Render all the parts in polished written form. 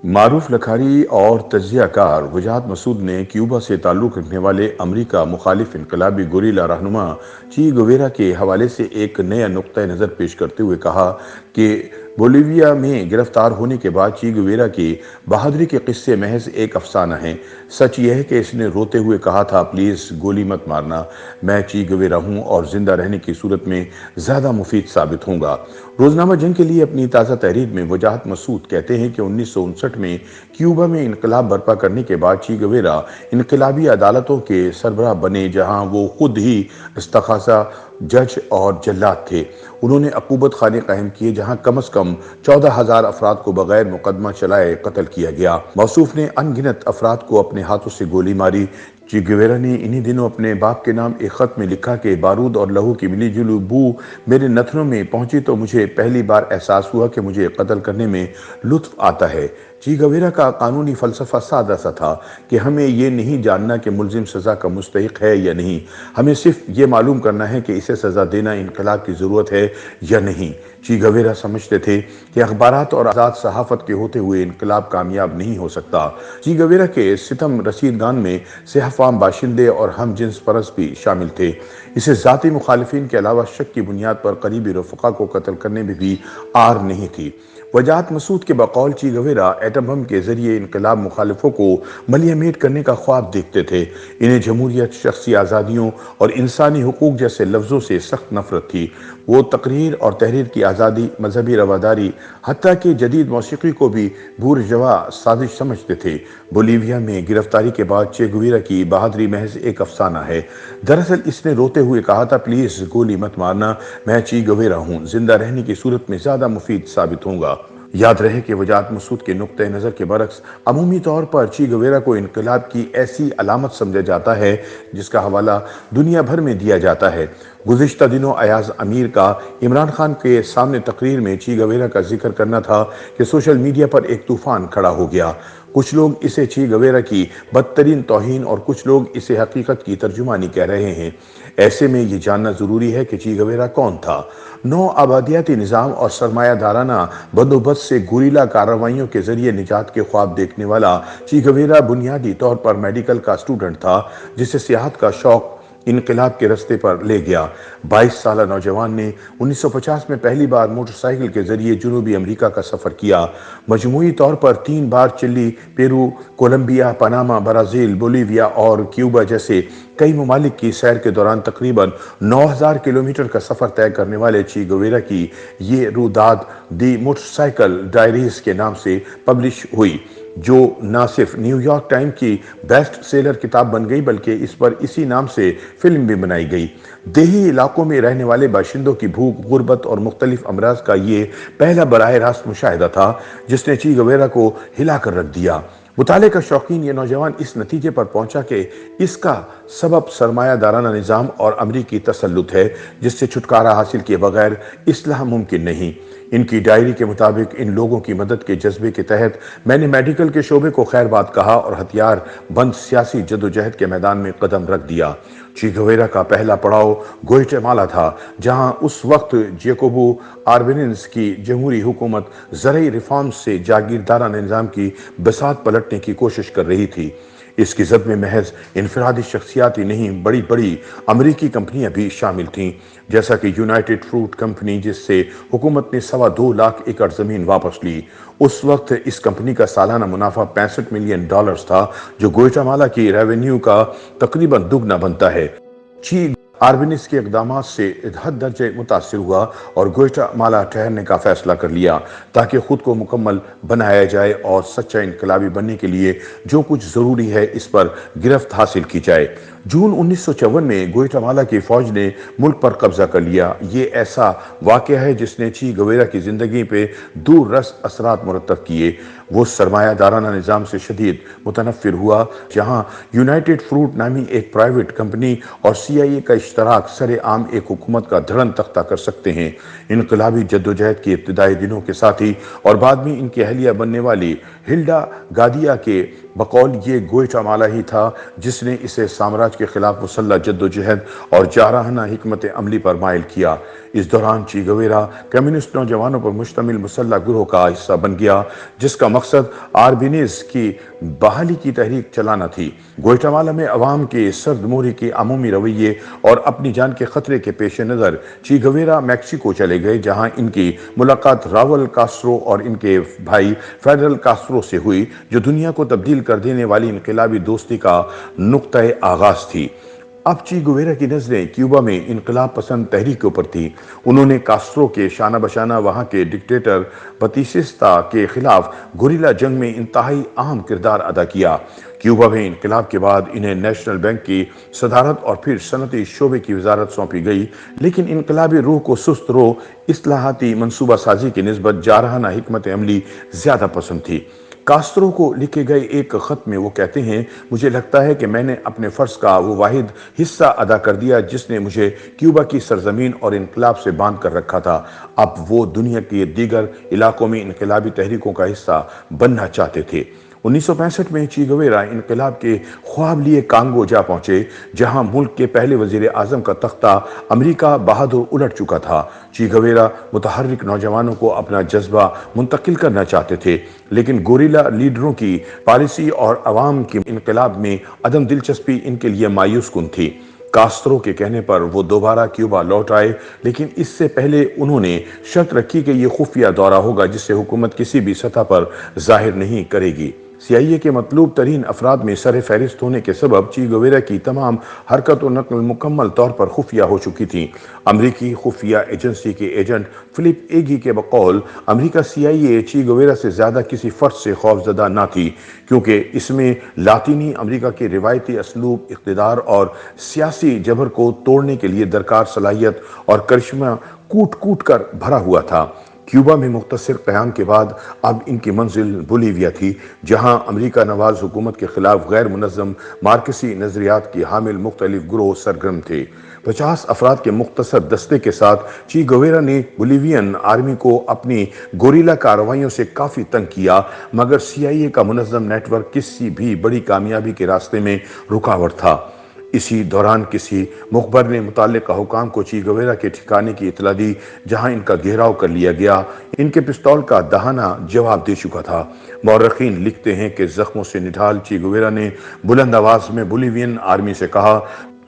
معروف لکھاری اور تجزیہ کار وجاہت مسعود نے کیوبا سے تعلق رکھنے والے امریکہ مخالف انقلابی گوریلا رہنما چی گویرا کے حوالے سے ایک نیا نقطہ نظر پیش کرتے ہوئے کہا کہ بولیویا میں گرفتار ہونے کے بعد چی گویرا کی بہادری کے قصے محض ایک افسانہ ہیں۔ سچ یہ ہے کہ اس نے روتے ہوئے کہا تھا، پلیز گولی مت مارنا، میں چی گویرا ہوں اور زندہ رہنے کی صورت میں زیادہ مفید ثابت ہوں گا۔ روزنامہ جنگ کے لیے اپنی تازہ تحریر میں وجاہت مسعود کہتے ہیں کہ 1959 میں کیوبا میں انقلاب برپا کرنے کے بعد چی گویرا انقلابی عدالتوں کے سربراہ بنے، جہاں وہ خود ہی استغاثہ جج اور جلاد تھے۔ انہوں نے عقوبت خانے قائم کیے جہاں کم از کم 14,000 افراد کو بغیر مقدمہ چلائے قتل کیا گیا۔ موصوف نے ان گنت افراد کو اپنے ہاتھوں سے گولی ماری۔ چی گویرا نے انہی دنوں اپنے باپ کے نام ایک خط میں لکھا کہ بارود اور لہو کی ملی جلی بو میرے نتنوں میں پہنچی تو مجھے پہلی بار احساس ہوا کہ مجھے قتل کرنے میں لطف آتا ہے۔ چی گویرا کا قانونی فلسفہ سادہ سا تھا کہ ہمیں یہ نہیں جاننا کہ ملزم سزا کا مستحق ہے یا نہیں، ہمیں صرف یہ معلوم کرنا ہے کہ اسے سزا دینا انقلاب کی ضرورت ہے یا نہیں۔ چی گویرا سمجھتے تھے کہ اخبارات اور آزاد صحافت کے ہوتے ہوئے انقلاب کامیاب نہیں ہو سکتا۔ چی گویرا کے ستم رسیدگان میں صحف عام باشندے اور ہم جنس پرست بھی شامل تھے۔ اسے ذاتی مخالفین کے علاوہ شک کی بنیاد پر قریبی رفقا کو قتل کرنے میں بھی آر نہیں تھی۔ وجاہت مسعود کے بقول چی گویرا ایٹم بم کے ذریعے انقلاب مخالفوں کو ملیح میٹ کرنے کا خواب دیکھتے تھے۔ انہیں جمہوریت، شخصی آزادیوں اور انسانی حقوق جیسے لفظوں سے سخت نفرت تھی۔ وہ تقریر اور تحریر کی آزادی، مذہبی رواداری، حتیٰ کہ جدید موسیقی کو بھی بورژوا سازش سمجھتے تھے۔ بولیویا میں گرفتاری کے بعد چی گویرا کی بہادری محض ایک افسانہ ہے۔ دراصل اس نے روتے ہوئے کہا تھا، پلیز گولی مت مارنا، میں چی گویرا ہوں، زندہ رہنے کی صورت میں زیادہ مفید ثابت ہوں گا۔ یاد رہے کہ وجاہت مسعود کے نقطہ نظر کے برعکس عمومی طور پر چی گویرا کو انقلاب کی ایسی علامت سمجھا جاتا ہے جس کا حوالہ دنیا بھر میں دیا جاتا ہے۔ گزشتہ دنوں ایاز امیر کا عمران خان کے سامنے تقریر میں چی گویرا کا ذکر کرنا تھا کہ سوشل میڈیا پر ایک طوفان کھڑا ہو گیا۔ کچھ لوگ اسے چی گویرا کی بدترین توہین اور کچھ لوگ اسے حقیقت کی ترجمانی کہہ رہے ہیں۔ ایسے میں یہ جاننا ضروری ہے کہ چی گویرا کون تھا۔ نو آبادیاتی نظام اور سرمایہ دارانہ بندوبست سے گوریلا کارروائیوں کے ذریعے نجات کے خواب دیکھنے والا چی گویرا بنیادی طور پر میڈیکل کا اسٹوڈنٹ تھا، جسے سیاحت کا شوق انقلاب کے رستے پر لے گیا۔ 22 سالہ نوجوان نے 1950 میں پہلی بار موٹر سائیکل کے ذریعے جنوبی امریکہ کا سفر کیا۔ مجموعی طور پر 3 بار چلی، پیرو، کولمبیا، پاناما، برازیل، بولیویا اور کیوبا جیسے کئی ممالک کی سیر کے دوران تقریباً 9,000 کلومیٹر کا سفر طے کرنے والے چی گویرا کی یہ روداد دی موٹر سائیکل ڈائریز کے نام سے پبلش ہوئی، جو نہ صرف نیو یارک ٹائم کی بیسٹ سیلر کتاب بن گئی بلکہ اس پر اسی نام سے فلم بھی بنائی گئی۔ دیہی علاقوں میں رہنے والے باشندوں کی بھوک، غربت اور مختلف امراض کا یہ پہلا براہ راست مشاہدہ تھا جس نے چی گویرا کو ہلا کر رکھ دیا۔ مطالعے کا شوقین یہ نوجوان اس نتیجے پر پہنچا کہ اس کا سبب سرمایہ دارانہ نظام اور امریکی تسلط ہے، جس سے چھٹکارا حاصل کیے بغیر اصلاح ممکن نہیں۔ ان کی ڈائری کے مطابق ان لوگوں کی مدد کے جذبے کے تحت میں نے میڈیکل کے شعبے کو خیر بات کہا اور ہتھیار بند سیاسی جدوجہد کے میدان میں قدم رکھ دیا۔ چی گویرا کا پہلا پڑاؤ گوئٹے مالا تھا، جہاں اس وقت جیکوبو آربینز کی جمہوری حکومت زرعی ریفارمز سے جاگیردارانہ نظام کی بساط پلٹنے کی کوشش کر رہی تھی۔ اس کی زد میں محض انفرادی شخصیات ہی نہیں، بڑی بڑی امریکی کمپنیاں بھی شامل تھیں، جیسا کہ یونائٹڈ فروٹ کمپنی، جس سے حکومت نے 2.25 لاکھ ایکڑ زمین واپس لی۔ اس وقت اس کمپنی کا سالانہ منافع $65 ملین تھا، جو گوئٹے مالا کی ریونیو کا تقریباً دگنا بنتا ہے۔ چی آربینز کے اقدامات سے حد درجے متاثر ہوا اور گوئٹے مالا ٹھہرنے کا فیصلہ کر لیا تاکہ خود کو مکمل بنایا جائے اور سچا انقلابی بننے کے لیے جو کچھ ضروری ہے اس پر گرفت حاصل کی جائے۔ جون 1954 میں گوئٹے مالا کی فوج نے ملک پر قبضہ کر لیا۔ یہ ایسا واقعہ ہے جس نے چی گویرا کی زندگی پہ دور رس اثرات مرتب کیے۔ وہ سرمایہ دارانہ نظام سے شدید متنفر ہوا، جہاں یونائٹڈ فروٹ نامی ایک پرائیویٹ کمپنی اور CIA کا اشتراک سر عام ایک حکومت کا دھڑن تختہ کر سکتے ہیں۔ انقلابی جدوجہد کے ابتدائی دنوں کے ساتھی اور بعد میں ان کی اہلیہ بننے والی ہلڈا گادیا کے بقول یہ گوئٹے مالا ہی تھا جس نے اسے سامراج کے خلاف مسلح جدوجہد اور جارحانہ حکمت عملی پر مائل کیا۔ इस दौरान ची गवेरा कम्युनिस्ट नौजवानों पर मुश्तमिल मुसल्लह गिरोह का हिस्सा बन गया, जिसका मकसद आर्बीनीज की बहाली की तहरीक चलाना थी। ग्वाटेमाला में अवाम के सर्द मोहरी के अमूमी रवैये और अपनी जान के खतरे के पेश नज़र ची गवेरा मैक्सिको चले गए, जहां इनकी मुलाकात राउल कास्ट्रो और इनके भाई फेडरल कास्ट्रो से हुई, जो दुनिया को तब्दील कर देने वाली इनकलाबी दोस्ती का नुक्ता आगाज थी। अब ची गुवेरा की नजरें क्यूबा में इनकलाब पसंद तहरीकों पर थी। उन्होंने कास्ट्रो के शाना बशाना वहां के डिक्टेटर बतिस्ता के खिलाफ गुरिल्ला जंग में इंतहाई अहम किरदार अदा किया। क्यूबा में इनकलाब के बाद इन्हें नेशनल बैंक की सदारत और फिर सनती शोबे की वजारत सौंपी गई, लेकिन इनकलाबी रूह को सुस्त रो इस्लाहाती मनसूबा साजी की निस्बत जारहाना हिकमत अमली ज्यादा पसंद थी। कास्ट्रो को लिखे गए एक खत में वो कहते हैं, मुझे लगता है कि मैंने अपने फर्ज का वो वाहिद हिस्सा अदा कर दिया जिसने मुझे क्यूबा की सरजमीन और इनकलाब से बांध कर रखा था। अब वो दुनिया के दीगर इलाकों में इनकलाबी तहरीकों का हिस्सा बनना चाहते थे। 1965 में ची गवेरा इनकलाब के ख्वाब लिए कांगो जा पहुंचे, जहां मुल्क के पहले वजीर आजम का तख्ता अमेरिका बहादुर उलट चुका था। ची गवेरा मुतहर्रिक नौजवानों को अपना जज्बा मुंतकिल करना चाहते थे, लेकिन गोरिल्ला लीडरों की पॉलिसी और अवाम की इनकलाब में अदम दिलचस्पी इनके लिए मायूस कुन थी। कास्ट्रो के कहने पर वो दोबारा क्यूबा लौट आए, लेकिन इससे पहले उन्होंने शर्त रखी कि ये खुफिया दौरा होगा जिसे हुकूमत किसी भी सतह पर जाहिर नहीं करेगी। CIA के मतलूब तरीन अफराद में सर फहरिस्त होने के सबब ची गवेरा की तमाम हरकत और नकल मुकम्मल तौर पर खुफिया हो चुकी थी। अमरीकी खुफिया एजेंसी के एजेंट फिलिप एगी के बकौल अमरीका CIA ची गवेरा से ज्यादा किसी फर्द से खौफजदा न थी, क्योंकि इसमें लातीनी अमरीका के रिवायती असलूब, इक़्तिदार और सियासी जबर को तोड़ने के लिए दरकार सलाहियत और करिश्मा कूट कूट कर भरा हुआ था। क्यूबा में मुख्तसर क़याम के बाद अब इनकी मंजिल बोलीविया थी, जहां अमेरिका नवाज हुकूमत के खिलाफ गैर मुनज़्ज़म मार्कसी नज़रियात की हामिल मुख्तलिफ ग्रोह सरगर्म थे। 50 अफराद के मुख्तसर दस्ते के साथ ची गवेरा ने बोलीवियन आर्मी को अपनी गोरिल्ला कार्रवाइयों से काफ़ी तंग किया, मगर CIA का मुनज़्ज़म नेटवर्क किसी भी बड़ी कामयाबी के रास्ते में रुकावट था। इसी दौरान किसी मुखबर ने मुताल्लिका हुकाम को ची गवेरा के ठिकाने की इतला दी, जहां इनका घेराव कर लिया गया। इनके पिस्तौल का दहाना जवाब दे चुका था। मौरखीन लिखते हैं कि जख्मों से निढाल ची गवेरा ने बुलंद आवाज में बोलीवियन आर्मी से कहा,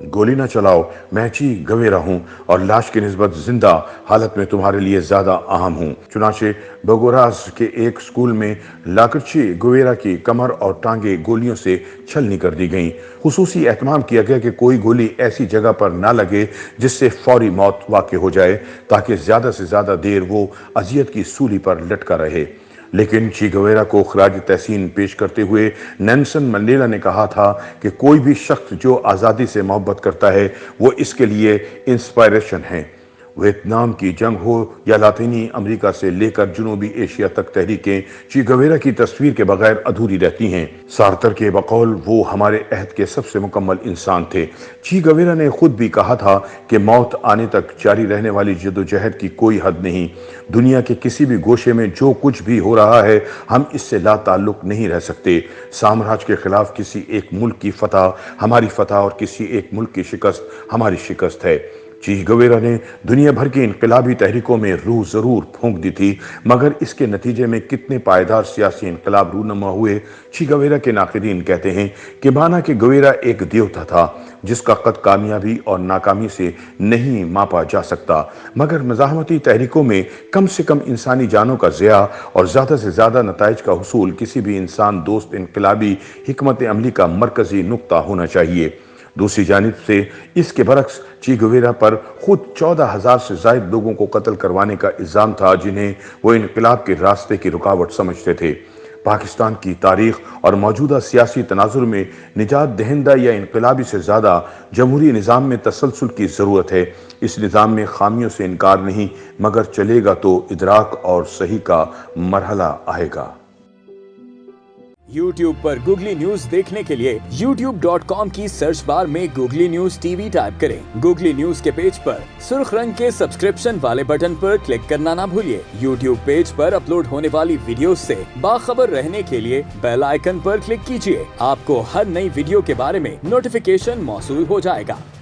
गोली न चलाओ, मैं ची गवेरा हूं और लाश की निस्बत जिंदा हालत में तुम्हारे लिए ज्यादा अहम हूं। चुनाचे बगोरास के एक स्कूल में लाकर ची गवेरा की कमर और टांगे गोलियों से छलनी कर दी गईं। खुसूसी एहतमाम किया गया कि कोई गोली ऐसी जगह पर ना लगे जिससे फौरी मौत वाक़ हो जाए, ताकि ज्यादा से ज्यादा देर वो अजियत की सूली पर लटका रहे। लेकिन ची गवेरा को खराज तहसीन पेश करते हुए नेल्सन मंडेला ने कहा था कि कोई भी शख्स जो आज़ादी से मोहब्बत करता है वो इसके लिए इंस्पायरेशन है। वियतनाम की जंग हो या लातीनी अमेरिका से लेकर जनूबी एशिया तक तहरीकें ची गवेरा की तस्वीर के बगैर अधूरी रहती हैं। सार्तर के बकौल वो हमारे अहद के सबसे मुकम्मल इंसान थे। ची गवेरा ने खुद भी कहा था कि मौत आने तक जारी रहने वाली जदोजहद की कोई हद नहीं। दुनिया के किसी भी गोशे में जो कुछ भी हो रहा है, हम इससे ला ताल्लुक नहीं रह सकते। साम्राज्य के खिलाफ किसी एक मुल्क की फतह हमारी फतह और किसी एक मुल्क की शिकस्त हमारी शिकस्त है। ची गवेरा ने दुनिया भर की इनकलाबी तहरीकों में रूह जरूर फूंक दी थी, मगर इसके नतीजे में कितने पायदार सियासी इनकलाब रूनमा हुए। ची गवेरा के नाक़िदीन कहते हैं कि माना कि गवेरा एक देवता था जिसका कद कामयाबी और नाकामी से नहीं मापा जा सकता, मगर मज़ाहमती तहरीकों में कम से कम इंसानी जानों का ज़िया और ज़्यादा से ज़्यादा नताइज का हुसूल किसी भी इंसान दोस्त इनकलाबी हिकमत अमली का मरकज़ी नुक्ता होना चाहिए। दूसरी जानिब से इसके बरक्स ची गवेरा पर खुद 14,000 से ज़ायद लोगों को कत्ल करवाने का इल्ज़ाम था, जिन्हें वो इनकलाब के रास्ते की रुकावट समझते थे। पाकिस्तान की तारीख और मौजूदा सियासी तनाजुर में निजात दहिंदा या इनकलाबी से ज़्यादा जमहूरी निज़ाम में तसलसल की ज़रूरत है। इस निज़ाम में खामियों से इनकार नहीं, मगर चलेगा तो इदराक और सही का मरहला आएगा। YouTube पर गूगली न्यूज देखने के लिए youtube.com की सर्च बार में गूगली न्यूज TV टाइप करें। गूगली न्यूज के पेज पर सुर्ख रंग के सब्सक्रिप्शन वाले बटन पर क्लिक करना ना भूलिए। YouTube पेज पर अपलोड होने वाली वीडियो से बाखबर रहने के लिए बेल आइकन पर क्लिक कीजिए। आपको हर नई वीडियो के बारे में नोटिफिकेशन मौसूल हो जाएगा।